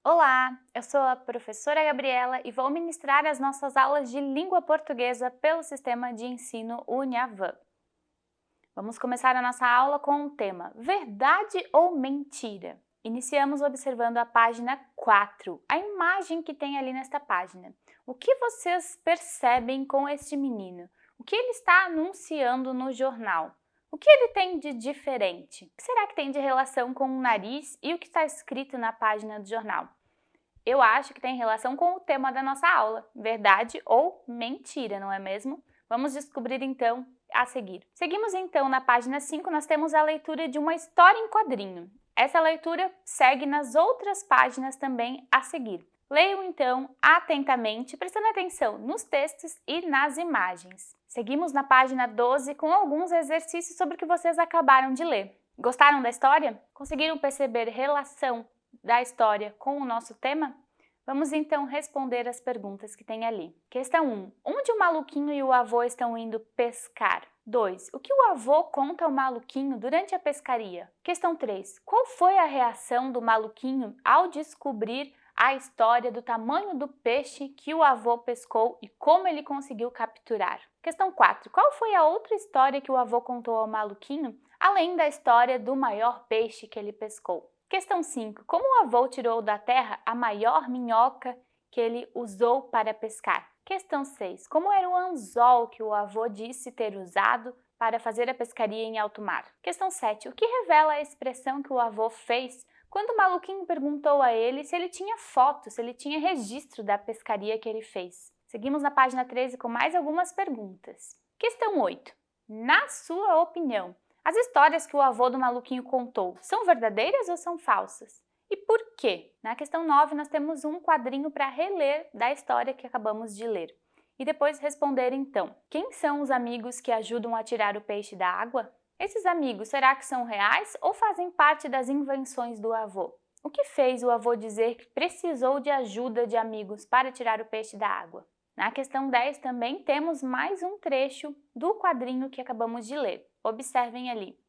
Olá, eu sou a professora Gabriela e vou ministrar as nossas aulas de língua portuguesa pelo sistema de ensino Uniavan. Vamos começar a nossa aula com o tema Verdade ou Mentira? Iniciamos observando a página 4, a imagem que tem ali nesta página. O que vocês percebem com este menino? O que ele está anunciando no jornal? O que ele tem de diferente? O que será que tem de relação com o nariz e o que está escrito na página do jornal? Eu acho que tem relação com o tema da nossa aula, verdade ou mentira, não é mesmo? Vamos descobrir então a seguir. Seguimos então na página 5, nós temos a leitura de uma história em quadrinho. Essa leitura segue nas outras páginas também a seguir. Leiam então atentamente, prestando atenção nos textos e nas imagens. Seguimos na página 12 com alguns exercícios sobre o que vocês acabaram de ler. Gostaram da história? Conseguiram perceber relação da história com o nosso tema? Vamos então responder as perguntas que tem ali. Questão 1. Onde o maluquinho e o avô estão indo pescar? 2. O que o avô conta ao maluquinho durante a pescaria? Questão 3. Qual foi a reação do maluquinho ao descobrir a história do tamanho do peixe que o avô pescou e como ele conseguiu capturar? Questão 4. Qual foi a outra história que o avô contou ao maluquinho, além da história do maior peixe que ele pescou? Questão 5. Como o avô tirou da terra a maior minhoca que ele usou para pescar? Questão 6. Como era o anzol que o avô disse ter usado para fazer a pescaria em alto mar? Questão 7. O que revela a expressão que o avô fez quando o maluquinho perguntou a ele se ele tinha foto, se ele tinha registro da pescaria que ele fez? Seguimos na página 13 com mais algumas perguntas. Questão 8. Na sua opinião, as histórias que o avô do maluquinho contou são verdadeiras ou são falsas? E por quê? Na questão 9, nós temos um quadrinho para reler da história que acabamos de ler. E depois responder então, quem são os amigos que ajudam a tirar o peixe da água? Esses amigos, será que são reais ou fazem parte das invenções do avô? O que fez o avô dizer que precisou de ajuda de amigos para tirar o peixe da água? Na questão 10 também temos mais um trecho do quadrinho que acabamos de ler. Observem ali.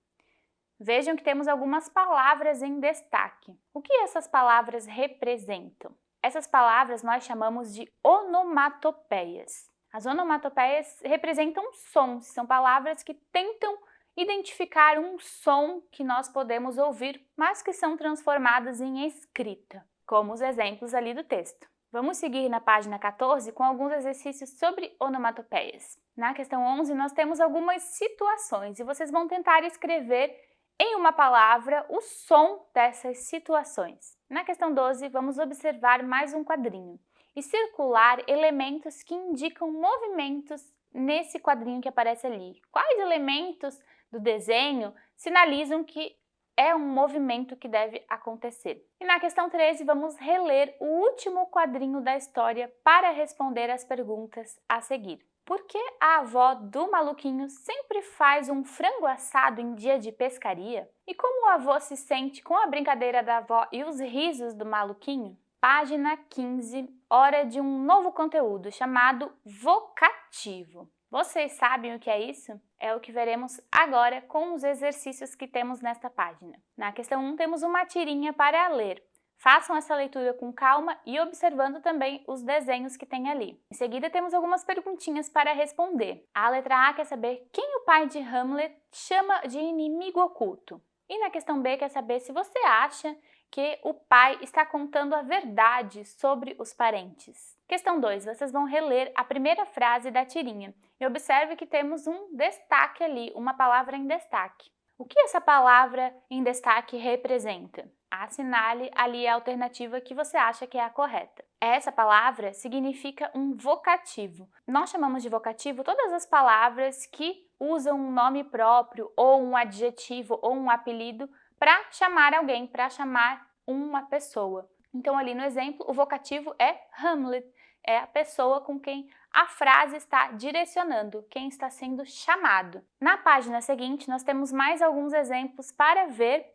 Vejam que temos algumas palavras em destaque. O que essas palavras representam? Essas palavras nós chamamos de onomatopeias. As onomatopeias representam sons, são palavras que tentam identificar um som que nós podemos ouvir, mas que são transformadas em escrita, como os exemplos ali do texto. Vamos seguir na página 14 com alguns exercícios sobre onomatopeias. Na questão 11, nós temos algumas situações e vocês vão tentar escrever em uma palavra o som dessas situações. Na questão 12, vamos observar mais um quadrinho e circular elementos que indicam movimentos nesse quadrinho que aparece ali. Quais elementos do desenho sinalizam que é um movimento que deve acontecer? E na questão 13, vamos reler o último quadrinho da história para responder as perguntas a seguir. Por que a avó do maluquinho sempre faz um frango assado em dia de pescaria? E como o avô se sente com a brincadeira da avó e os risos do maluquinho? Página 15, hora de um novo conteúdo chamado vocativo. Vocês sabem o que é isso? É o que veremos agora com os exercícios que temos nesta página. Na questão 1 temos uma tirinha para ler. Façam essa leitura com calma e observando também os desenhos que tem ali. Em seguida temos algumas perguntinhas para responder. A letra A quer saber quem o pai de Hamlet chama de inimigo oculto. E na questão B quer saber se você acha que o pai está contando a verdade sobre os parentes. Questão 2, vocês vão reler a primeira frase da tirinha e observe que temos um destaque ali, uma palavra em destaque. O que essa palavra em destaque representa? Assinale ali a alternativa que você acha que é a correta. Essa palavra significa um vocativo. Nós chamamos de vocativo todas as palavras que usam um nome próprio ou um adjetivo ou um apelido para chamar alguém, para chamar uma pessoa. Então, ali no exemplo, o vocativo é Hamlet, é a pessoa com quem a frase está direcionando, quem está sendo chamado. Na página seguinte, nós temos mais alguns exemplos para ver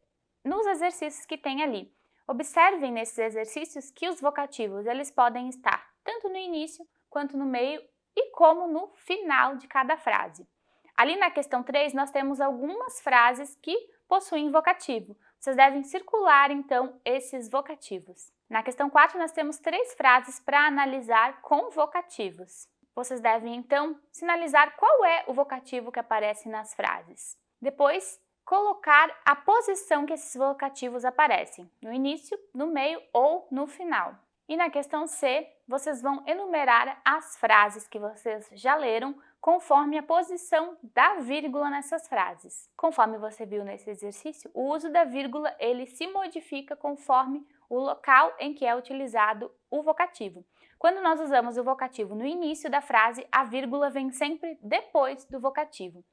nos exercícios que tem ali. Observem nesses exercícios que os vocativos eles podem estar tanto no início, quanto no meio e como no final de cada frase. Ali na questão 3, nós temos algumas frases que possuem vocativo. Vocês devem circular, então, esses vocativos. Na questão 4, nós temos 3 frases para analisar com vocativos. Vocês devem, então, sinalizar qual é o vocativo que aparece nas frases. Depois, colocar a posição que esses vocativos aparecem, no início, no meio ou no final. E na questão C, vocês vão enumerar as frases que vocês já leram conforme a posição da vírgula nessas frases. Conforme você viu nesse exercício, o uso da vírgula ele se modifica conforme o local em que é utilizado o vocativo. Quando nós usamos o vocativo no início da frase, a vírgula vem sempre depois do vocativo.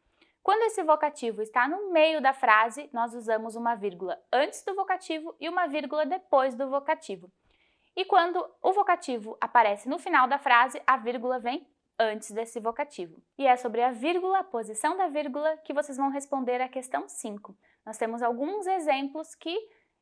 Quando esse vocativo está no meio da frase, nós usamos uma vírgula antes do vocativo e uma vírgula depois do vocativo. E quando o vocativo aparece no final da frase, a vírgula vem antes desse vocativo. E é sobre a vírgula, a posição da vírgula, que vocês vão responder a questão 5. Nós temos alguns exemplos que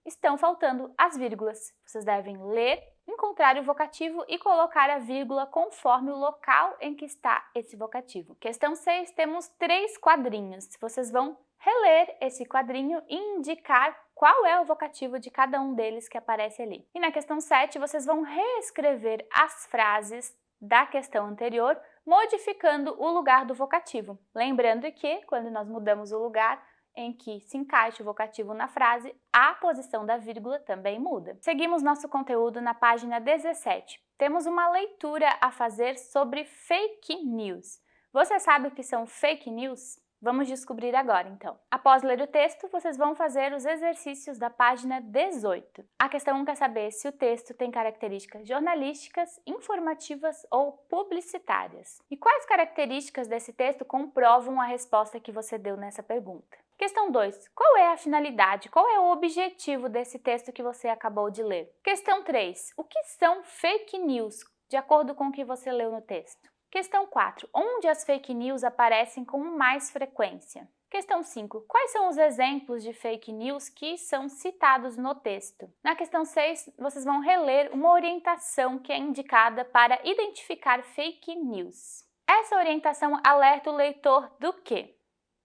estão faltando as vírgulas. Vocês devem ler, encontrar o vocativo e colocar a vírgula conforme o local em que está esse vocativo. Questão 6, temos 3 quadrinhos. Vocês vão reler esse quadrinho e indicar qual é o vocativo de cada um deles que aparece ali. E na questão 7, vocês vão reescrever as frases da questão anterior, modificando o lugar do vocativo. Lembrando que, quando nós mudamos o lugar em que se encaixa o vocativo na frase, a posição da vírgula também muda. Seguimos nosso conteúdo na página 17. Temos uma leitura a fazer sobre fake news. Você sabe o que são fake news? Vamos descobrir agora, então. Após ler o texto, vocês vão fazer os exercícios da página 18. A questão 1 quer saber se o texto tem características jornalísticas, informativas ou publicitárias. E quais características desse texto comprovam a resposta que você deu nessa pergunta? Questão 2. Qual é a finalidade, qual é o objetivo desse texto que você acabou de ler? Questão 3. O que são fake news, de acordo com o que você leu no texto? Questão 4. Onde as fake news aparecem com mais frequência? Questão 5. Quais são os exemplos de fake news que são citados no texto? Na questão 6, vocês vão reler uma orientação que é indicada para identificar fake news. Essa orientação alerta o leitor do quê?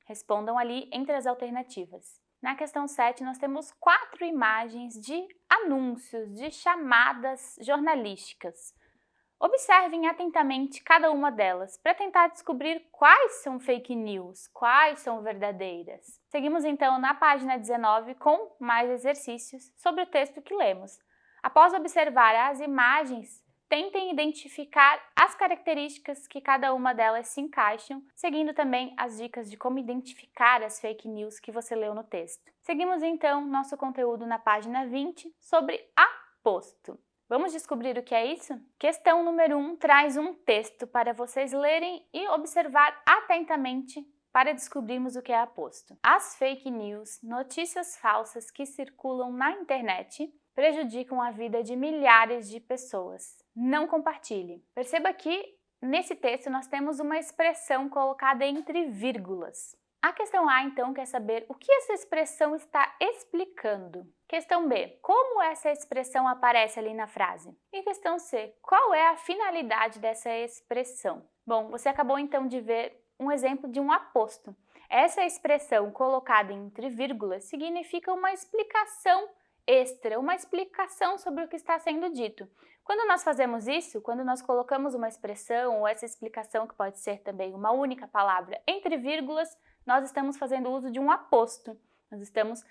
Respondam ali entre as alternativas. Na questão 7, nós temos 4 imagens de anúncios, de chamadas jornalísticas. Observem atentamente cada uma delas para tentar descobrir quais são fake news, quais são verdadeiras. Seguimos então na página 19 com mais exercícios sobre o texto que lemos. Após observar as imagens, tentem identificar as características que cada uma delas se encaixam, seguindo também as dicas de como identificar as fake news que você leu no texto. Seguimos então nosso conteúdo na página 20 sobre aposto. Vamos descobrir o que é isso? Questão número 1 traz um texto para vocês lerem e observar atentamente para descobrirmos o que é aposto. As fake news, notícias falsas que circulam na internet, prejudicam a vida de milhares de pessoas. Não compartilhe. Perceba que nesse texto nós temos uma expressão colocada entre vírgulas. A questão A, então, quer saber o que essa expressão está explicando. Questão B, como essa expressão aparece ali na frase? E questão C, qual é a finalidade dessa expressão? Bom, você acabou então de ver um exemplo de um aposto. Essa expressão colocada entre vírgulas significa uma explicação extra, uma explicação sobre o que está sendo dito. Quando nós fazemos isso, quando nós colocamos uma expressão ou essa explicação, que pode ser também uma única palavra, entre vírgulas, nós estamos fazendo uso de um aposto. Nós estamos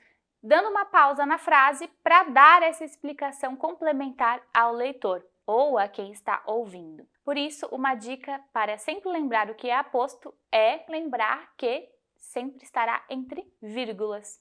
dando uma pausa na frase para dar essa explicação complementar ao leitor ou a quem está ouvindo. Por isso, uma dica para sempre lembrar o que é aposto é lembrar que sempre estará entre vírgulas.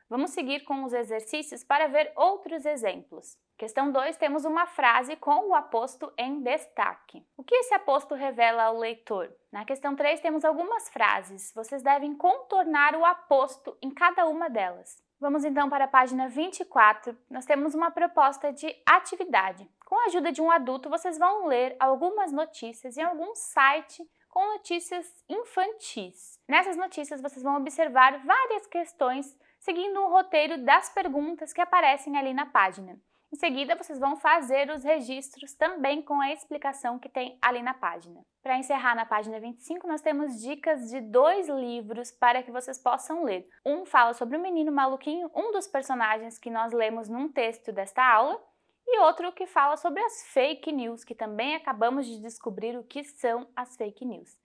Vamos seguir com os exercícios para ver outros exemplos. Questão 2, temos uma frase com o aposto em destaque. O que esse aposto revela ao leitor? Na questão 3, temos algumas frases. Vocês devem contornar o aposto em cada uma delas. Vamos então para a página 24. Nós temos uma proposta de atividade. Com a ajuda de um adulto, vocês vão ler algumas notícias em algum site com notícias infantis. Nessas notícias, vocês vão observar várias questões seguindo o roteiro das perguntas que aparecem ali na página. Em seguida, vocês vão fazer os registros também com a explicação que tem ali na página. Para encerrar, na página 25, nós temos dicas de 2 livros para que vocês possam ler. Um fala sobre o Menino Maluquinho, um dos personagens que nós lemos num texto desta aula, e outro que fala sobre as fake news, que também acabamos de descobrir o que são as fake news.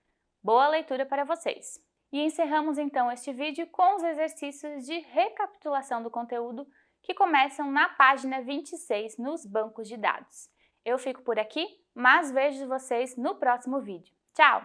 Boa leitura para vocês! E encerramos então este vídeo com os exercícios de recapitulação do conteúdo que começam na página 26 nos bancos de dados. Eu fico por aqui, mas vejo vocês no próximo vídeo. Tchau!